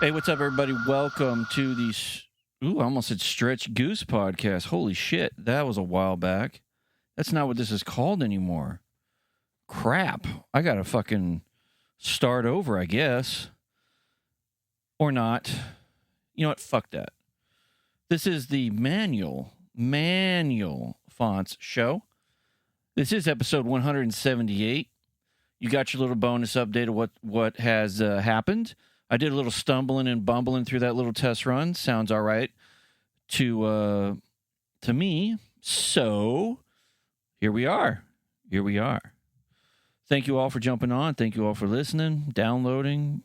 Hey, what's up, everybody? Welcome to the, I almost said Stretch Goose podcast. Holy shit, that was a while back. That's not what this is called anymore. Crap. I gotta fucking start over, I guess. Or not. You know what? Fuck that. This is the Manual Fonts show. This is episode 178. You got your little bonus update of what has happened. I did a little stumbling and bumbling through that little test run. Sounds all right to me. So here we are. Thank you all for jumping on. Thank you all for listening, downloading,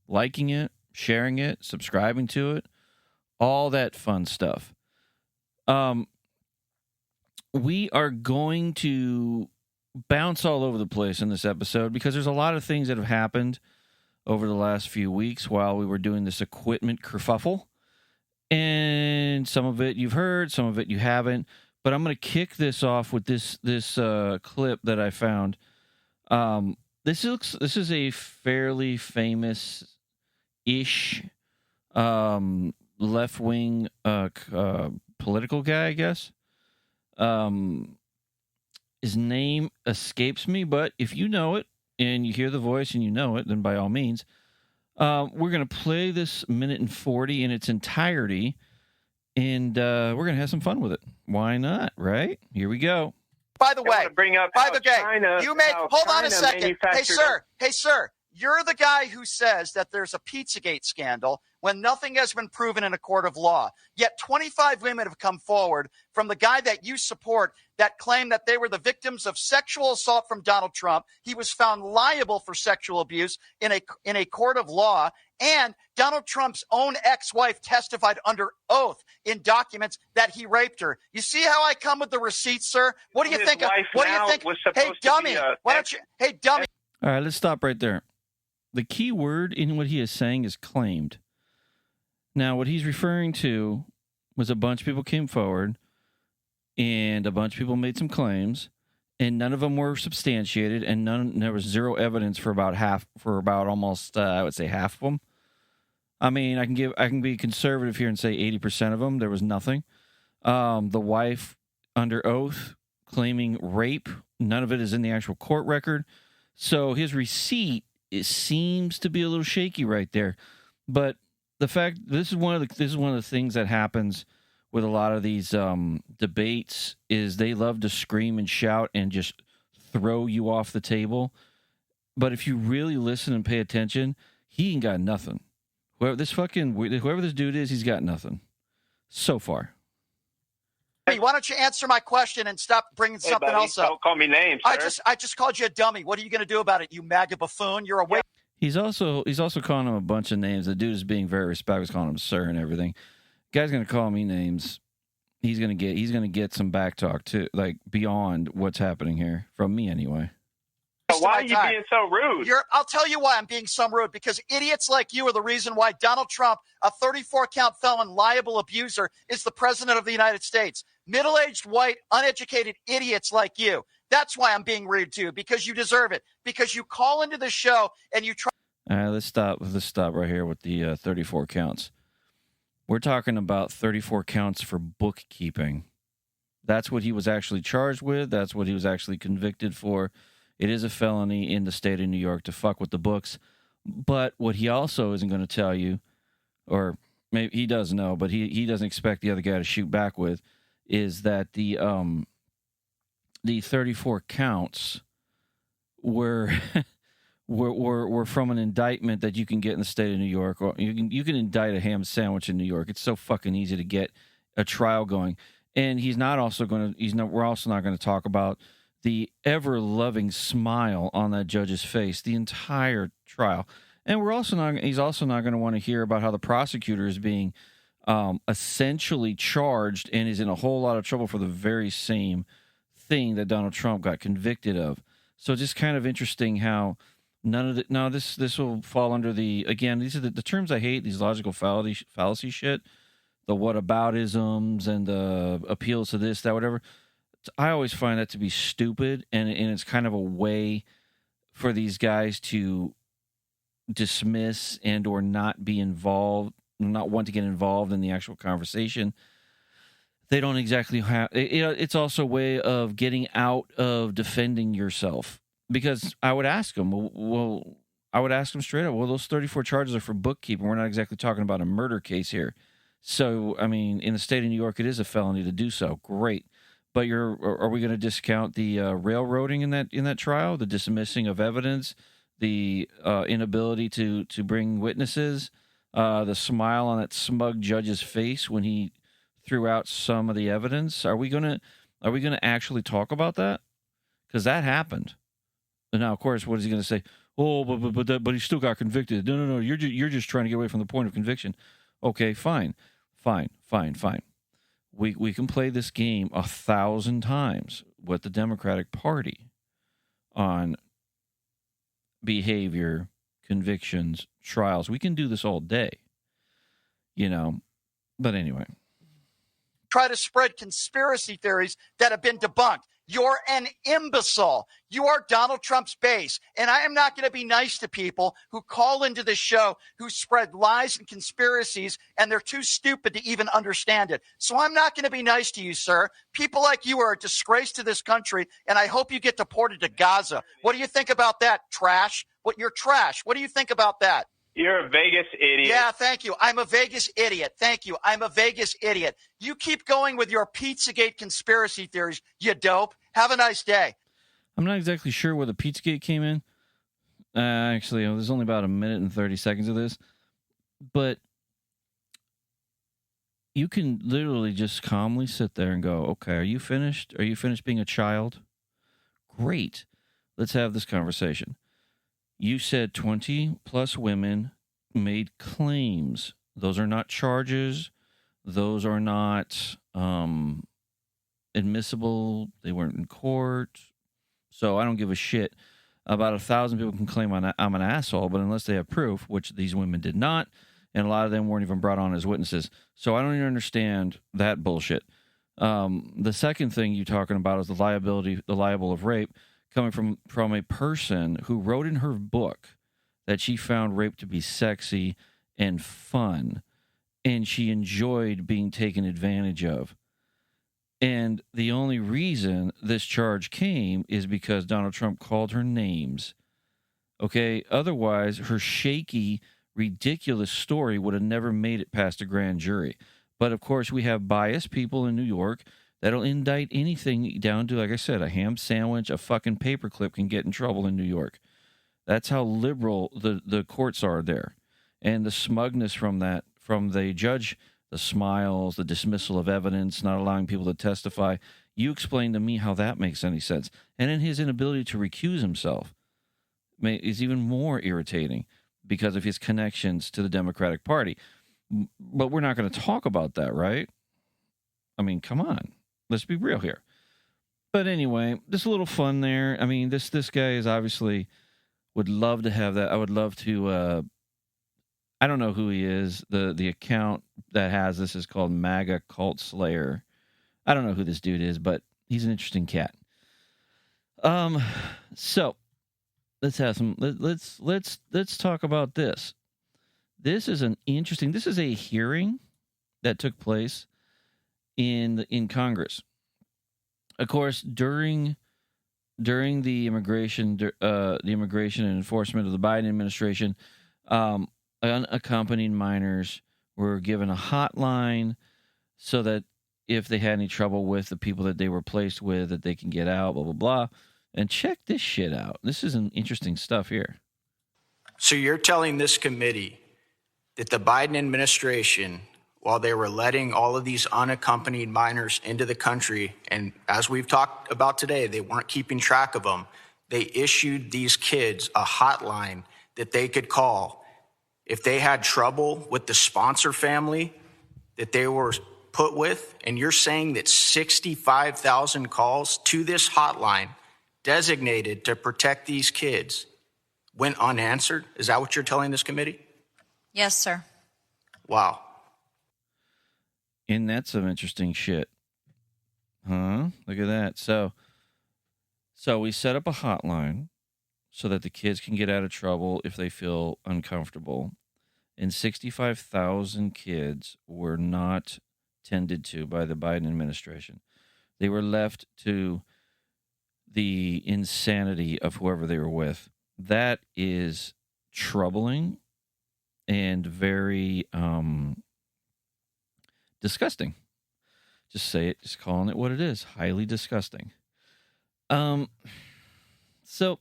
liking it, sharing it, subscribing to it, all that fun stuff. We are going to bounce all over the place in this episode because there's a lot of things that have happened over the last few weeks while we were doing this equipment kerfuffle. And some of it you've heard, some of it you haven't. But I'm going to kick this off with this clip that I found. This is a fairly famous-ish left-wing political guy, I guess. His name escapes me, but if you know it, and you hear the voice and you know it, then by all means, we're going to play this minute and 40 in its entirety, and we're going to have some fun with it. Why not, right? Here we go. By the way, China, you make, hold on a second. Hey, sir, you're the guy who says that there's a Pizzagate scandal when nothing has been proven in a court of law. Yet 25 women have come forward from the guy that you support that claim that they were the victims of sexual assault from Donald Trump. He was found liable for sexual abuse in a court of law. And Donald Trump's own ex-wife testified under oath in documents that he raped her. You see how I come with the receipts, sir? What do you think? What do you think? Hey, dummy. Why don't you? Hey, dummy. All right, let's stop right there. The key word in what he is saying is claimed. Now, what he's referring to was a bunch of people came forward and a bunch of people made some claims, and none of them were substantiated, and there was zero evidence for about almost I would say half of them. I mean, I can be conservative here and say 80% of them there was nothing. The wife under oath claiming rape, none of it is in the actual court record. So his receipt seems to be a little shaky right there. But the fact this is one of the things that happens with a lot of these debates is they love to scream and shout and just throw you off the table. But if you really listen and pay attention, he ain't got nothing. Whoever this dude is, he's got nothing so far. Hey, why don't you answer my question and stop bringing something else up? Don't call me names, sir. I just called you a dummy. What are you going to do about it, you MAGA buffoon? You're a wait. He's also calling him a bunch of names. The dude is being very respectful. He's calling him sir and everything. Guy's gonna call me names. He's gonna get some back talk too, like beyond what's happening here from me anyway. Why are you being so rude? I'll tell you why I'm being so rude, because idiots like you are the reason why Donald Trump, a 34-count felon, liable abuser, is the president of the United States. Middle-aged, white, uneducated idiots like you. That's why I'm being rude to you, because you deserve it. Because you call into the show and you try. All right, let's stop right here with the 34 counts. We're talking about 34 counts for bookkeeping. That's what he was actually charged with. That's what he was actually convicted for. It is a felony in the state of New York to fuck with the books. But what he also isn't going to tell you, or maybe he does know, but he doesn't expect the other guy to shoot back with, is that the 34 counts were were from an indictment that you can get in the state of New York, or you can indict a ham sandwich in New York. It's so fucking easy to get a trial going. And we're also not going to talk about the ever-loving smile on that judge's face the entire trial. And he's also not going to want to hear about how the prosecutor is being essentially charged and is in a whole lot of trouble for the very same thing that Donald Trump got convicted of. So just kind of interesting how this will fall under these are the terms I hate, these logical fallacy shit, the whataboutisms and the appeals to this, that, whatever. I always find that to be stupid, and it's kind of a way for these guys to dismiss and or not be involved, not want to get involved in the actual conversation. They don't exactly have. It's also a way of getting out of defending yourself. Because I would ask them, I would ask them straight up, well, those 34 charges are for bookkeeping. We're not exactly talking about a murder case here. So, I mean, in the state of New York, it is a felony to do so. Great. But are we going to discount the railroading in that trial, the dismissing of evidence, the inability to bring witnesses, the smile on that smug judge's face when he threw out some of the evidence? Are we going to actually talk about that? Because that happened. And now, of course, what is he going to say? Oh, but he still got convicted. No. You're just trying to get away from the point of conviction. Okay, fine. We can play this game 1,000 times with the Democratic Party on behavior, convictions, trials. We can do this all day, But anyway. Try to spread conspiracy theories that have been debunked. You're an imbecile. You are Donald Trump's base. And I am not going to be nice to people who call into this show who spread lies and conspiracies, and they're too stupid to even understand it. So I'm not going to be nice to you, sir. People like you are a disgrace to this country, and I hope you get deported to Gaza. What do you think about that, trash? You're trash. What do you think about that? You're a Vegas idiot. Yeah, thank you. I'm a Vegas idiot. Thank you. I'm a Vegas idiot. You keep going with your Pizzagate conspiracy theories, you dope. Have a nice day. I'm not exactly sure where the Pizzagate came in. Actually, there's only about a minute and 30 seconds of this. But you can literally just calmly sit there and go, okay, are you finished? Are you finished being a child? Great. Let's have this conversation. You said 20 plus women made claims. Those are not charges. Those are not admissible. They weren't in court. So I don't give a shit. About 1,000 people can claim I'm an asshole, but unless they have proof, which these women did not, and a lot of them weren't even brought on as witnesses. So I don't even understand that bullshit. The second thing you're talking about is the liable of rape, coming from a person who wrote in her book that she found rape to be sexy and fun, and she enjoyed being taken advantage of. And the only reason this charge came is because Donald Trump called her names. Okay? Otherwise, her shaky, ridiculous story would have never made it past a grand jury. But, of course, we have biased people in New York that'll indict anything down to, like I said, a ham sandwich, a fucking paperclip can get in trouble in New York. That's how liberal the courts are there. And the smugness from the judge, the smiles, the dismissal of evidence, not allowing people to testify. You explain to me how that makes any sense. And then his inability to recuse himself is even more irritating because of his connections to the Democratic Party. But we're not going to talk about that, right? I mean, come on. Let's be real here. But anyway, just a little fun there. I mean, this guy is obviously would love to have that. I would love to. I don't know who he is. The account that has this is called MAGA Cult Slayer. I don't know who this dude is, but he's an interesting cat. So let's have some. Let's talk about this. This is a hearing that took place in Congress. Of course, during the immigration and enforcement of the Biden administration, unaccompanied minors were given a hotline so that if they had any trouble with the people that they were placed with, that they can get out, blah, blah, blah. And check this shit out. This is an interesting stuff here. So you're telling this committee that the Biden administration, while they were letting all of these unaccompanied minors into the country, and as we've talked about today, they weren't keeping track of them, they issued these kids a hotline that they could call if they had trouble with the sponsor family that they were put with. And you're saying that 65,000 calls to this hotline designated to protect these kids went unanswered? Is that what you're telling this committee? Yes, sir. Wow. And that's some interesting shit. Huh? Look at that. So we set up a hotline so that the kids can get out of trouble if they feel uncomfortable. And 65,000 kids were not tended to by the Biden administration. They were left to the insanity of whoever they were with. That is troubling and very disgusting. Just say it, just calling it what it is. Highly disgusting. So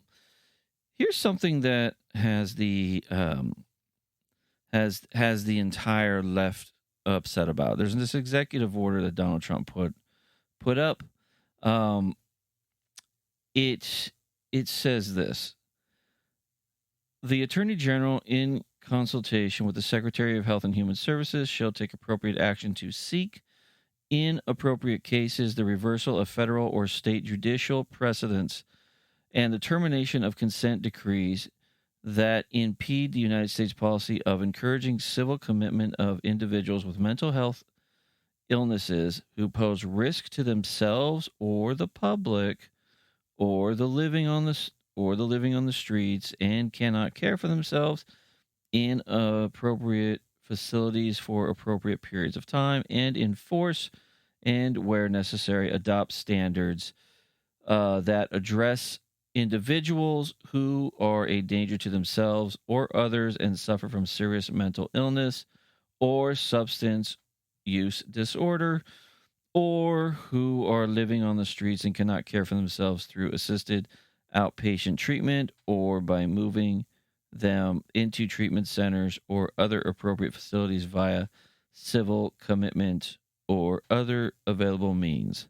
here's something that has the has the entire left upset about. There's this executive order that Donald Trump put up. It says this: the Attorney General, in consultation with the Secretary of Health and Human Services, shall take appropriate action to seek, in appropriate cases, the reversal of federal or state judicial precedents and the termination of consent decrees that impede the United States policy of encouraging civil commitment of individuals with mental health illnesses who pose risk to themselves or the public, or the living on the streets and cannot care for themselves in appropriate facilities for appropriate periods of time, and enforce and, where necessary, adopt standards that address individuals who are a danger to themselves or others and suffer from serious mental illness or substance use disorder, or who are living on the streets and cannot care for themselves through assisted outpatient treatment or by moving them into treatment centers or other appropriate facilities via civil commitment or other available means.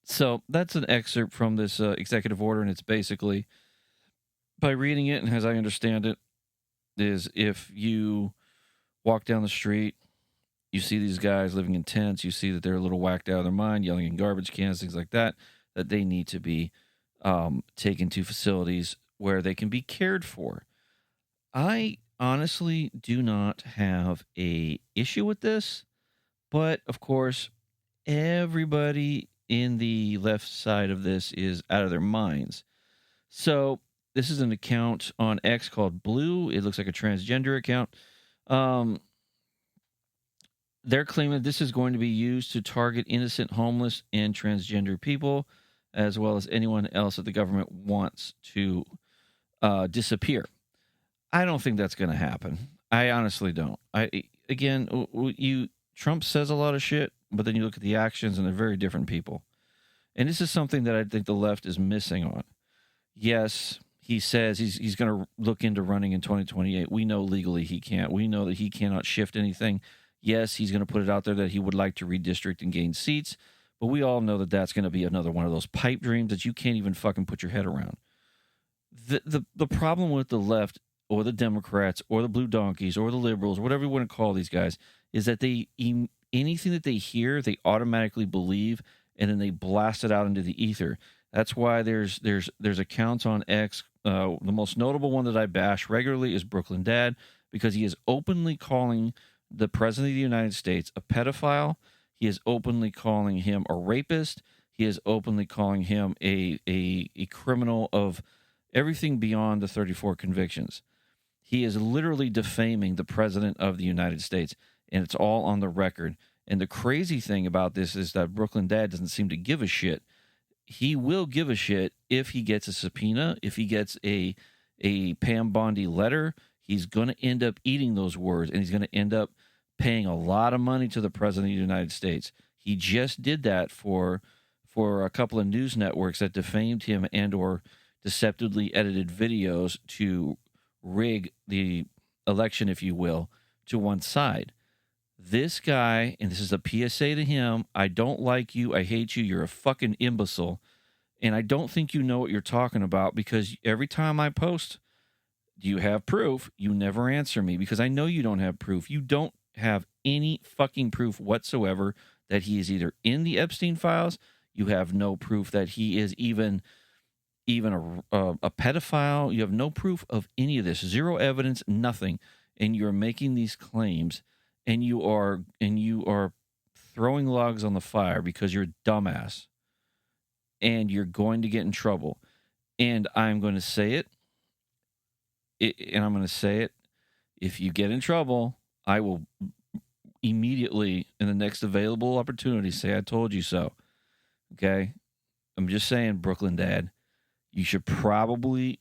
So that's an excerpt from this executive order, and it's basically, by reading it, and as I understand it, is if you walk down the street, you see these guys living in tents, you see that they're a little whacked out of their mind, yelling in garbage cans, things like that, that they need to be taken to facilities where they can be cared for. I honestly do not have a issue with this, but of course, everybody in the left side of this is out of their minds. So this is an account on X called Blue. It looks like a transgender account. They're claiming this is going to be used to target innocent homeless and transgender people, as well as anyone else that the government wants to disappear. I don't think that's going to happen. I honestly don't. Trump says a lot of shit, but then you look at the actions and they're very different people. And this is something that I think the left is missing on. Yes, he says he's going to look into running in 2028. We know legally he can't. We know that he cannot shift anything. Yes, he's going to put it out there that he would like to redistrict and gain seats, but we all know that that's going to be another one of those pipe dreams that you can't even fucking put your head around. The problem with the left or the Democrats or the blue donkeys or the liberals, whatever you want to call these guys, is that anything that they hear, they automatically believe, and then they blast it out into the ether. That's why there's accounts on X. The most notable one that I bash regularly is Brooklyn Dad, because he is openly calling the President of the United States a pedophile. He is openly calling him a rapist. He is openly calling him a criminal of everything beyond the 34 convictions. He is literally defaming the President of the United States, and it's all on the record. And the crazy thing about this is that Brooklyn Dad doesn't seem to give a shit. He will give a shit if he gets a subpoena, if he gets a Pam Bondi letter. He's going to end up eating those words, and he's going to end up paying a lot of money to the President of the United States. He just did that for a couple of news networks that defamed him and or deceptively edited videos to rig the election, if you will, to one side. This guy, and this is a PSA to him, I don't like you, I hate you, you're a fucking imbecile, and I don't think you know what you're talking about, because every time I post, do you have proof? You never answer me, because I know you don't have proof. You don't have any fucking proof whatsoever that he is either in the Epstein files. You have no proof that he is even a pedophile. You have no proof of any of this. Zero evidence, nothing. And you're making these claims, and you are throwing logs on the fire because you're a dumbass, and you're going to get in trouble. And I'm going to say it, and I'm going to say it, if you get in trouble, I will immediately, in the next available opportunity, say, I told you so. Okay? I'm just saying, Brooklyn Dad, you should probably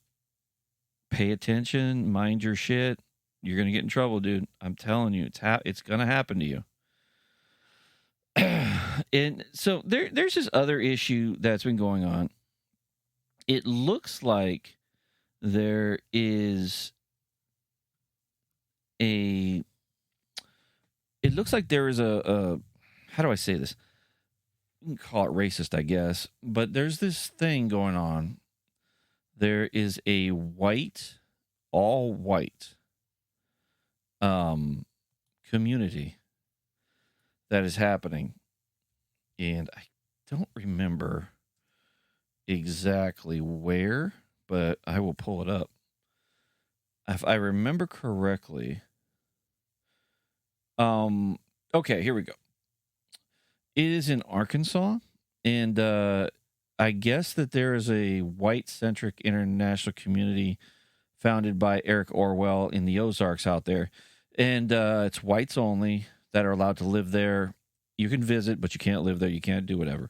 pay attention, mind your shit. You're going to get in trouble, dude. I'm telling you, it's going to happen to you. And so there's this other issue that's been going on. It looks like there is a how do I say this? You can call it racist, I guess, but there's this thing going on. There is a all white community that is happening, and I don't remember exactly where, but I will pull it up. If I remember correctly, okay, here we go. It is in Arkansas, and I guess that there is a white-centric international community founded by Eric Orwell in the Ozarks out there, and it's whites only that are allowed to live there. You can visit, but you can't live there. You can't do whatever.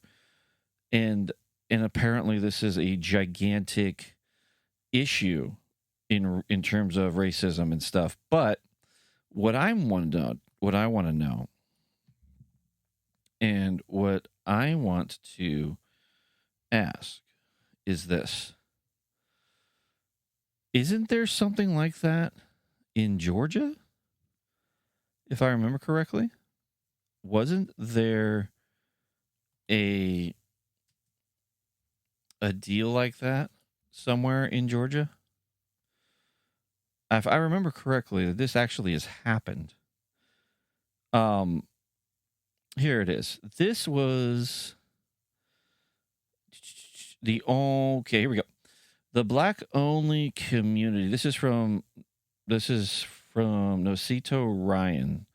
And apparently this is a gigantic issue in terms of racism and stuff. But what I want to know, and what I want to ask is this. Isn't there something like that in Georgia? If I remember correctly? Wasn't there a deal like that somewhere in Georgia? If I remember correctly, this actually has happened. Here it is. This was okay, here we go. The black-only community. This is from Nocito Ryan.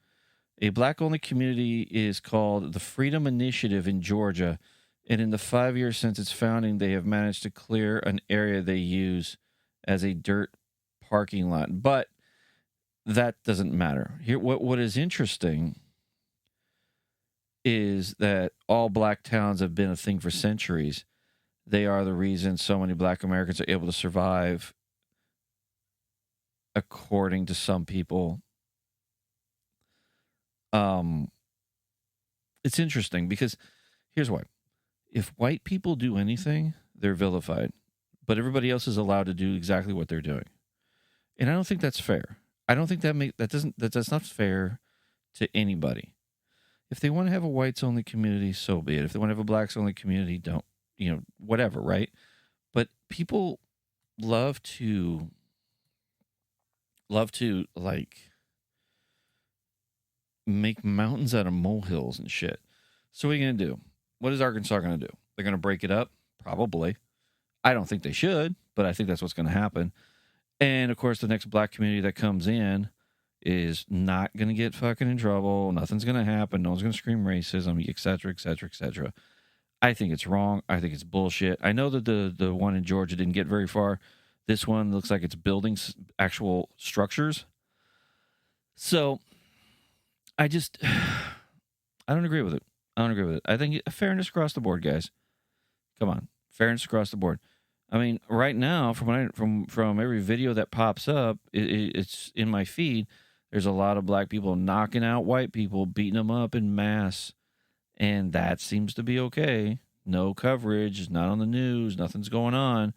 A black-only community is called the Freedom Initiative in Georgia, and in the 5 years since its founding, they have managed to clear an area they use as a dirt parking lot. But that doesn't matter. Here, what is interesting is that all black towns have been a thing for centuries. They are the reason so many black Americans are able to survive, according to some people. It's interesting because here's why. If white people do anything, they're vilified, but everybody else is allowed to do exactly what they're doing. And I don't think that's fair. I don't think that's not fair to anybody. If they want to have a whites only community, so be it. If they want to have a blacks only community, don't, whatever, right? But people love to like make mountains out of molehills and shit. So what are you going to do? What is Arkansas going to do? They're going to break it up? Probably. I don't think they should, but I think that's what's going to happen. And, of course, the next black community that comes in is not going to get fucking in trouble. Nothing's going to happen. No one's going to scream racism, et cetera, et cetera, et cetera. I think it's wrong. I think it's bullshit. I know that the one in Georgia didn't get very far. This one looks like it's building actual structures. So I don't agree with it. I think fairness across the board, guys. Come on, fairness across the board. I mean, right now, from every video that pops up, it's in my feed. There's a lot of black people knocking out white people, beating them up in mass, and that seems to be okay. No coverage, not on the news, nothing's going on.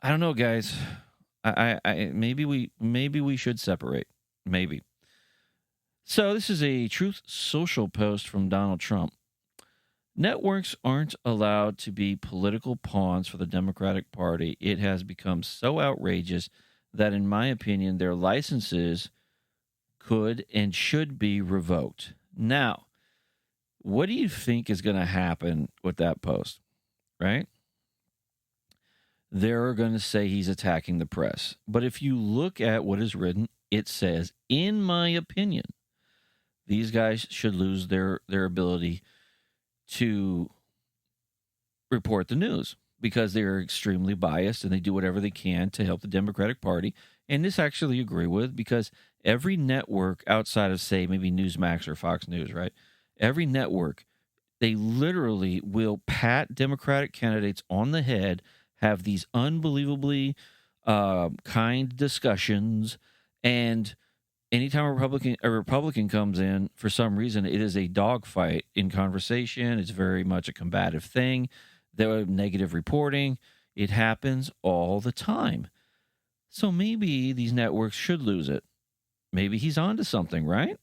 I don't know, guys. I maybe we should separate. Maybe. So this is a Truth Social post from Donald Trump. Networks aren't allowed to be political pawns for the Democratic Party. It has become so outrageous that, in my opinion, their licenses could and should be revoked. Now, what do you think is going to happen with that post, right? They're going to say he's attacking the press. But if you look at what is written, it says, in my opinion, these guys should lose their ability to report the news. because they're extremely biased and they do whatever they can to help the Democratic Party. And this I actually agree with, because every network outside of, say, maybe Newsmax or Fox News, right? Every network, they literally will pat Democratic candidates on the head, have these unbelievably kind discussions, and anytime a Republican comes in, for some reason, it is a dogfight in conversation. It's very much a combative thing. There are negative reporting. It happens all the time. So maybe these networks should lose it. Maybe he's onto something, right?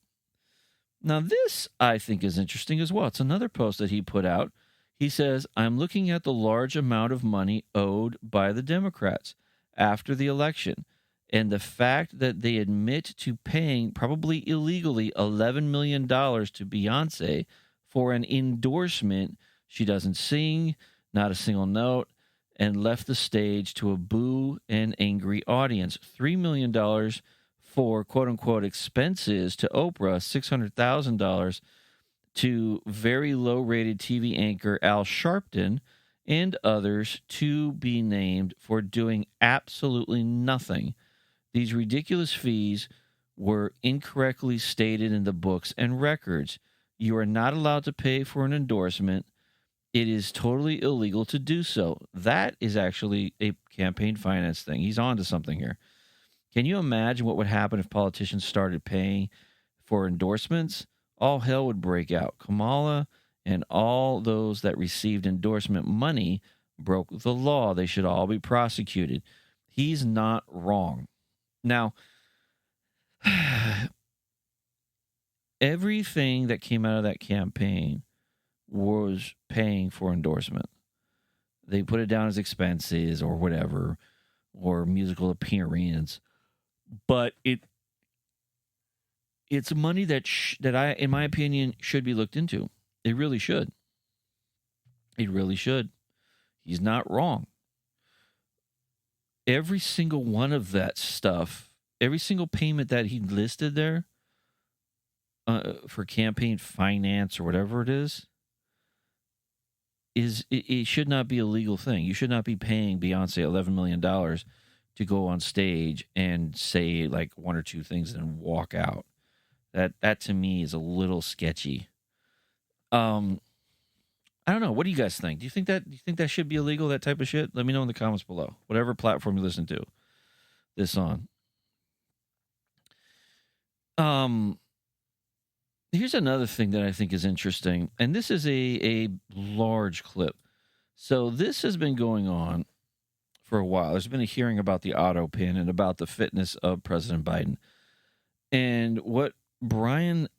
Now, this, I think, is interesting as well. It's another post that he put out. He says, I'm looking at the large amount of money owed by the Democrats after the election, and the fact that they admit to paying, probably illegally, $11 million to Beyonce for an endorsement. She doesn't sing, not a single note, and left the stage to a boo and angry audience. $3 million for quote-unquote expenses to Oprah, $600,000 to very low-rated TV anchor Al Sharpton, and others to be named for doing absolutely nothing. These ridiculous fees were incorrectly stated in the books and records. You are not allowed to pay for an endorsement. It is totally illegal to do so. That is actually a campaign finance thing. He's on to something here. Can you imagine what would happen if politicians started paying for endorsements? All hell would break out. Kamala and all those that received endorsement money broke the law. They should all be prosecuted. He's not wrong. Now, everything that came out of that campaign was paying for endorsement. They put it down as expenses or whatever, or musical appearance. But it's money that I, in my opinion, should be looked into. It really should. It really should. He's not wrong. Every single one of that stuff, every single payment that he listed there for campaign finance or whatever it is it should not be a legal thing. You should not be paying Beyonce $11 million to go on stage and say like one or two things and then walk out. That to me is a little sketchy. I don't know. What do you guys think? Do you think that should be illegal, that type of shit? Let me know in the comments below. Whatever platform you listen to this on. Here's another thing that I think is interesting, and this is a large clip. So this has been going on for a while. There's been a hearing about the auto pin and about the fitness of President Biden. And what Brian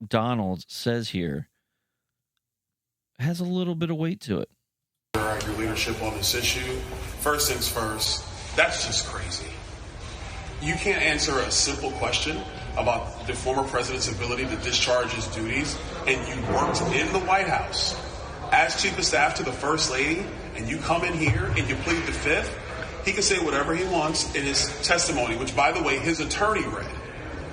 Donald says here has a little bit of weight to it. Your leadership on this issue. First things first, that's just crazy. You can't answer a simple question about the former president's ability to discharge his duties, and you worked in the White House as chief of staff to the first lady, and you come in here and you plead the fifth. He can say whatever he wants in his testimony, which, by the way, his attorney read.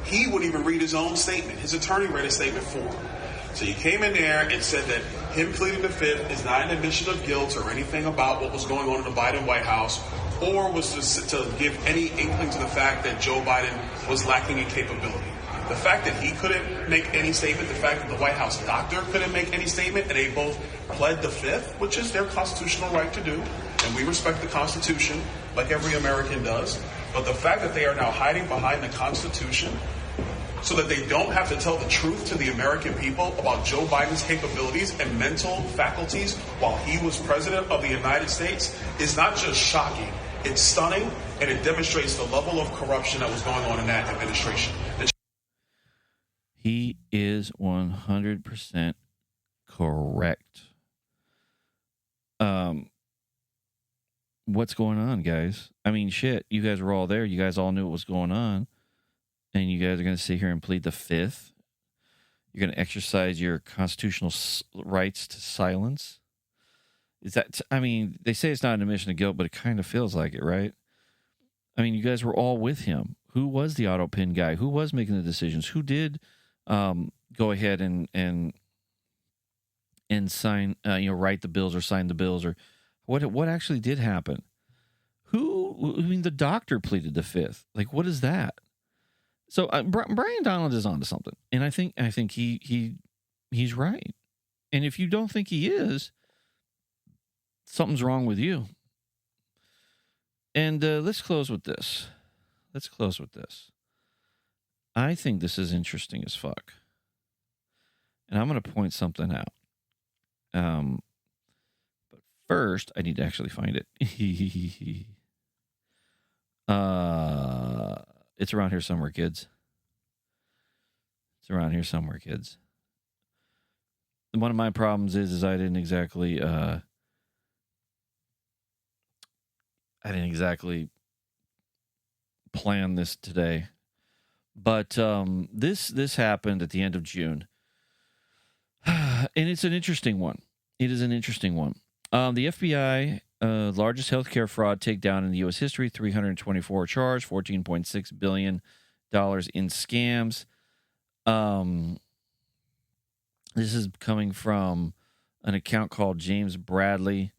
He wouldn't even read his own statement. His attorney read a statement for him. So you came in there and said that him pleading the fifth is not an admission of guilt or anything about what was going on in the Biden White House, or was to give any inkling to the fact that Joe Biden was lacking in capability. The fact that he couldn't make any statement, the fact that the White House doctor couldn't make any statement, and they both pled the fifth, which is their constitutional right to do, and we respect the Constitution like every American does. But the fact that they are now hiding behind the Constitution so that they don't have to tell the truth to the American people about Joe Biden's capabilities and mental faculties while he was president of the United States is not just shocking, it's stunning, and it demonstrates the level of corruption that was going on in that administration. He is 100% correct. What's going on, guys? I mean, shit, you guys were all there. You guys all knew what was going on. And you guys are going to sit here and plead the fifth. You're going to exercise your constitutional rights to silence. Is that? I mean, they say it's not an admission of guilt, but it kind of feels like it, right? I mean, you guys were all with him. Who was the auto pin guy? Who was making the decisions? Who did go ahead and and sign, write the bills or sign the bills, or what actually did happen. The doctor pleaded the fifth. Like, what is that? So Brian Donald is onto something, and I think he's right. And if you don't think he is, something's wrong with you. And let's close with this. I think this is interesting as fuck. And I'm going to point something out. But first, I need to actually find it. It's around here somewhere, kids. One of my problems is I didn't exactly plan this today. But this happened at the end of June. And it's an interesting one. It is an interesting one. The FBI, largest healthcare fraud takedown in the U.S. history, 324 charged, $14.6 billion in scams. This is coming from an account called James Bradley.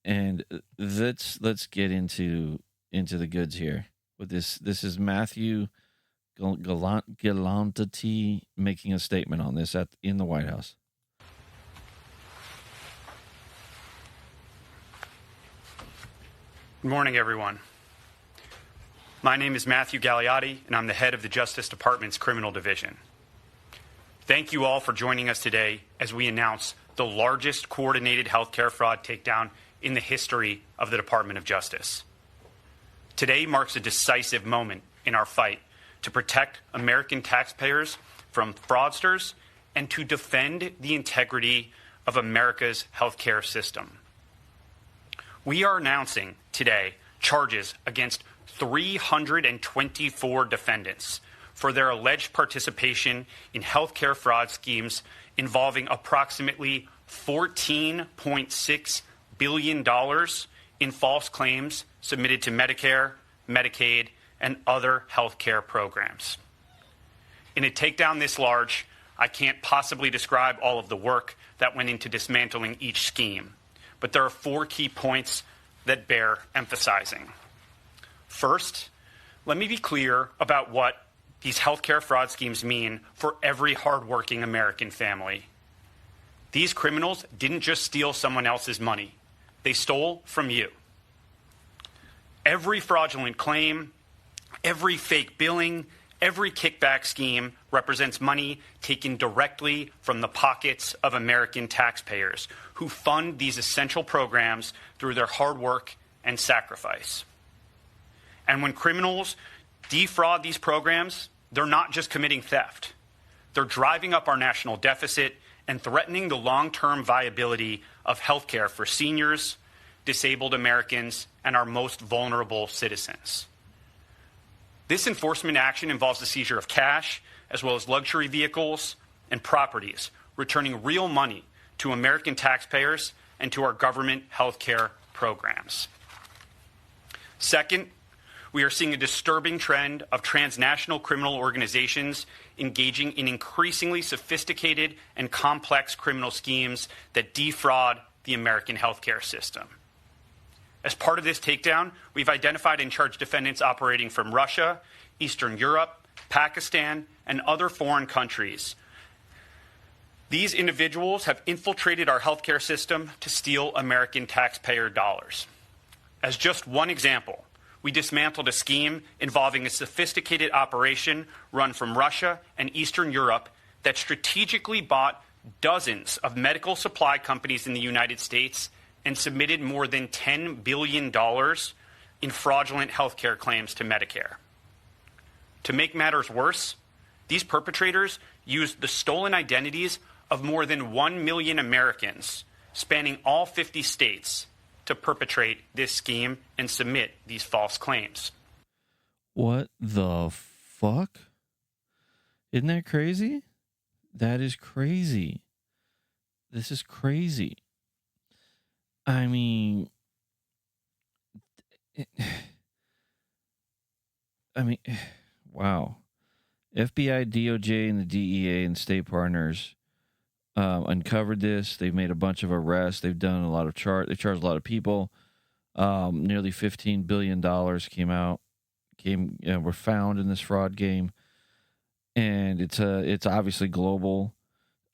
And let's get into the goods here with this. This is Matthew Gallantetti making a statement on this in the White House. Good morning, everyone. My name is Matthew Galliotti, and I'm the head of the Justice Department's Criminal Division. Thank you all for joining us today as we announce the largest coordinated healthcare fraud takedown in the history of the Department of Justice. Today marks a decisive moment in our fight to protect American taxpayers from fraudsters and to defend the integrity of America's healthcare system. We are announcing today charges against 324 defendants for their alleged participation in healthcare fraud schemes involving approximately $14.6 billion in false claims submitted to Medicare, Medicaid, and other healthcare programs. In a takedown this large, I can't possibly describe all of the work that went into dismantling each scheme, but there are 4 key points that bear emphasizing. First, let me be clear about what these healthcare fraud schemes mean for every hardworking American family. These criminals didn't just steal someone else's money. They stole from you. Every fraudulent claim, every fake billing, every kickback scheme represents money taken directly from the pockets of American taxpayers who fund these essential programs through their hard work and sacrifice. And when criminals defraud these programs, they're not just committing theft. They're driving up our national deficit and threatening the long-term viability of healthcare for seniors, disabled Americans, and our most vulnerable citizens. This enforcement action involves the seizure of cash, as well as luxury vehicles and properties, returning real money to American taxpayers and to our government healthcare programs. Second, we are seeing a disturbing trend of transnational criminal organizations engaging in increasingly sophisticated and complex criminal schemes that defraud the American healthcare system. As part of this takedown, we've identified and charged defendants operating from Russia, Eastern Europe, Pakistan, and other foreign countries. These individuals have infiltrated our healthcare system to steal American taxpayer dollars. As just one example, we dismantled a scheme involving a sophisticated operation run from Russia and Eastern Europe that strategically bought dozens of medical supply companies in the United States and submitted more than $10 billion in fraudulent healthcare claims to Medicare. To make matters worse, these perpetrators used the stolen identities of more than 1 million Americans spanning all 50 states to perpetrate this scheme and submit these false claims. What the fuck? Isn't that crazy? That is crazy. This is crazy. I mean, wow. FBI, DOJ, and the DEA and state partners uncovered this. They've made a bunch of arrests. They've done a lot of they charged a lot of people. Nearly $15 billion were found in this fraud game, and it's obviously global.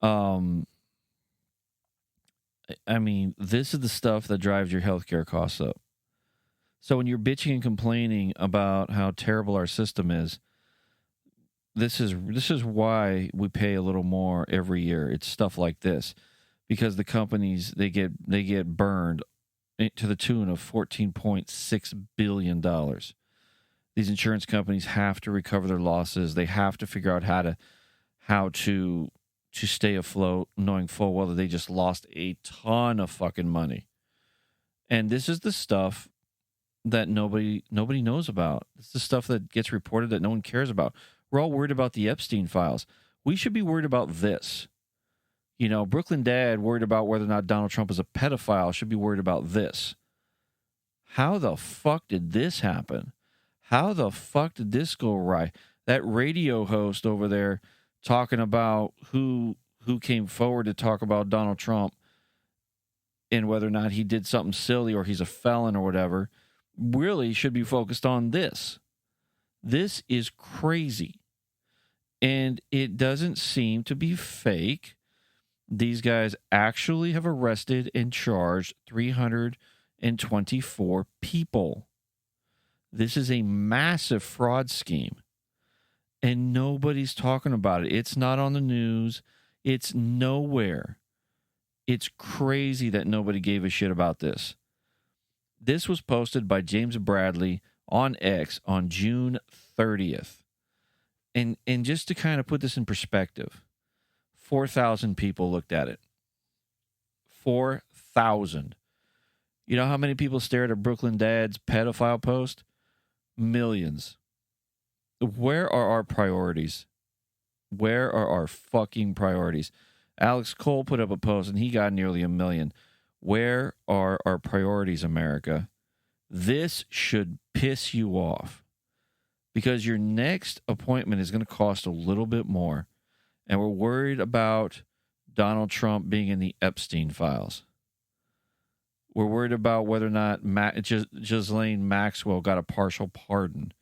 I mean, this is the stuff that drives your healthcare costs up. So when you're bitching and complaining about how terrible our system is, this is why we pay a little more every year. It's stuff like this, because the companies they get burned to the tune of $14.6 billion. These insurance companies have to recover their losses. They have to figure out how to stay afloat, knowing full well that they just lost a ton of fucking money. And this is the stuff that nobody knows about. It's the stuff that gets reported that no one cares about. We're all worried about the Epstein files. We should be worried about this. You know, Brooklyn Dad worried about whether or not Donald Trump is a pedophile should be worried about this. How the fuck did this happen? How the fuck did this go right? That radio host over there talking about who came forward to talk about Donald Trump and whether or not he did something silly or he's a felon or whatever, really should be focused on this. This is crazy. And it doesn't seem to be fake. These guys actually have arrested and charged 324 people. This is a massive fraud scheme. And nobody's talking about it. It's not on the news. It's nowhere. It's crazy that nobody gave a shit about this. This was posted by James Bradley on X on June 30th. And just to kind of put this in perspective, 4,000 people looked at it. 4,000. You know how many people stared at Brooklyn Dad's pedophile post? Millions. Where are our priorities? Where are our fucking priorities? Alex Cole put up a post and he got nearly 1 million. Where are our priorities, America? This should piss you off because your next appointment is going to cost a little bit more. And we're worried about Donald Trump being in the Epstein files. We're worried about whether or not Ghislaine Maxwell got a partial pardon.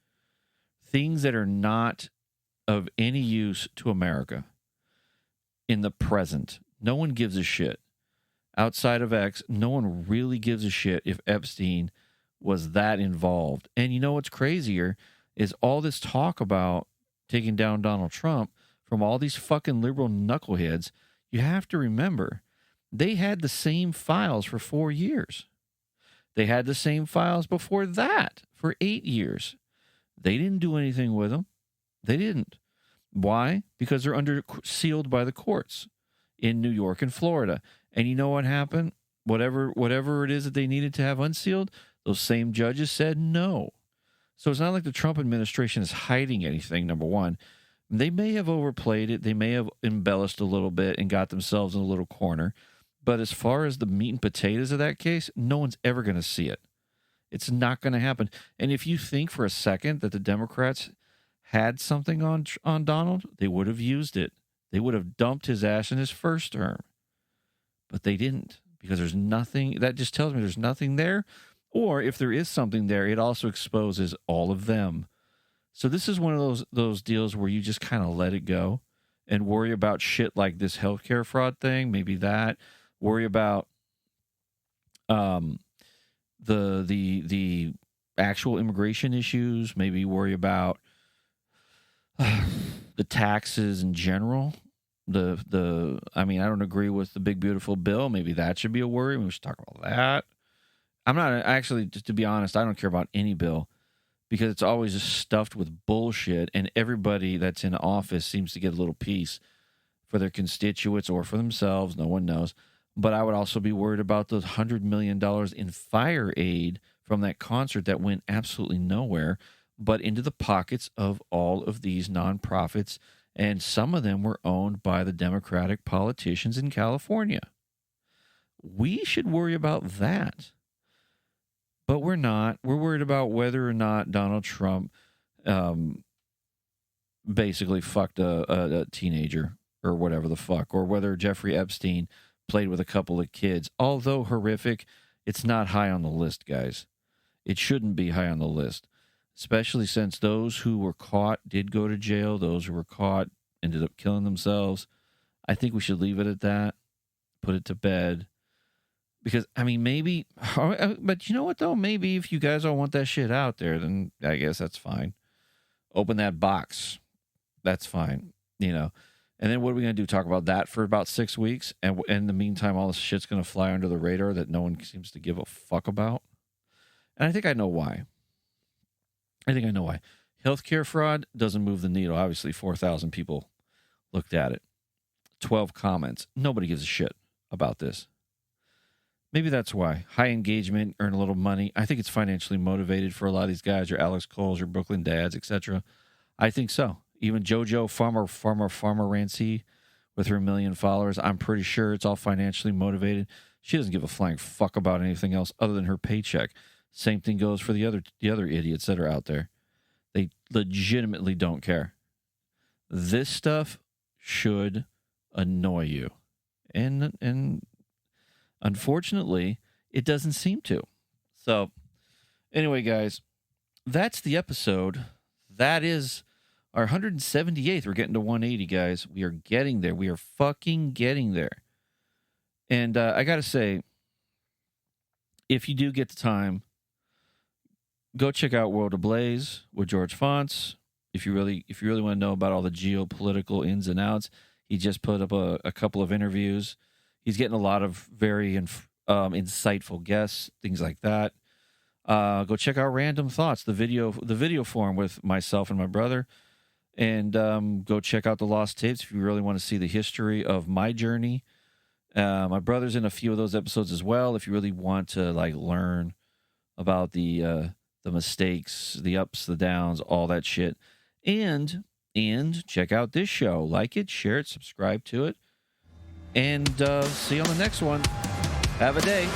Things that are not of any use to America in the present. No one gives a shit. Outside of X, no one really gives a shit if Epstein was that involved. And you know what's crazier is all this talk about taking down Donald Trump from all these fucking liberal knuckleheads. You have to remember, they had the same files for 4 years. They had the same files before that for 8 years. They didn't do anything with them. They didn't. Why? Because they're sealed by the courts in New York and Florida. And you know what happened? Whatever it is that they needed to have unsealed, those same judges said no. So it's not like the Trump administration is hiding anything, number one. They may have overplayed it. They may have embellished a little bit and got themselves in a little corner. But as far as the meat and potatoes of that case, no one's ever going to see it. It's not going to happen. And if you think for a second that the Democrats had something on Donald, they would have used it. They would have dumped his ass in his first term. But they didn't, because there's nothing. That just tells me there's nothing there. Or if there is something there, it also exposes all of them. So this is one of those deals where you just kind of let it go and worry about shit like this healthcare fraud thing, maybe that. Worry about the actual immigration issues, maybe worry about the taxes in general. I don't agree with the big beautiful bill. Maybe that should be a worry. We should talk about that. I'm not actually, just to be honest, I don't care about any bill because it's always just stuffed with bullshit, and everybody that's in office seems to get a little piece for their constituents or for themselves. No one knows. But I would also be worried about those $100 million in fire aid from that concert that went absolutely nowhere, but into the pockets of all of these nonprofits, and some of them were owned by the Democratic politicians in California. We should worry about that. But we're not. We're worried about whether or not Donald Trump basically fucked a teenager. or whatever the fuck, or whether Jeffrey Epstein played with a couple of kids. Although horrific, it's not high on the list, guys. It shouldn't be high on the list, especially since those who were caught did go to jail. Those who were caught ended up killing themselves. I think we should leave it at that, put it to bed. Because, I mean, maybe, but you know what, though? Maybe if you guys all want that shit out there, then I guess that's fine. Open that box. That's fine, you know. And then what are we going to do? Talk about that for about 6 weeks? And in the meantime, all this shit's going to fly under the radar that no one seems to give a fuck about? And I think I know why. Healthcare fraud doesn't move the needle. Obviously, 4,000 people looked at it. 12 comments. Nobody gives a shit about this. Maybe that's why. High engagement, earn a little money. I think it's financially motivated for a lot of these guys, your Alex Coles, your Brooklyn Dads, etc. I think so. Even JoJo Farmer Rancy with her 1 million followers, I'm pretty sure it's all financially motivated. She doesn't give a flying fuck about anything else other than her paycheck. Same thing goes for the other idiots that are out there. They legitimately don't care. This stuff should annoy you. And unfortunately, it doesn't seem to. So, anyway, guys, that's the episode. That is our 178th. We're getting to 180, guys. We are getting there. We are fucking getting there. And I got to say, if you do get the time, go check out World Ablaze with George Fonts. If you really want to know about all the geopolitical ins and outs, he just put up a couple of interviews. He's getting a lot of very insightful guests, things like that. Go check out Random Thoughts, the video forum with myself and my brother, and go check out the Lost Tapes if you really want to see the history of my journey. My brother's in a few of those episodes as well. If you really want to learn about the mistakes, the ups, the downs, all that shit, and check out this show, like it, share it, subscribe to it. And see you on the next one. Have a day.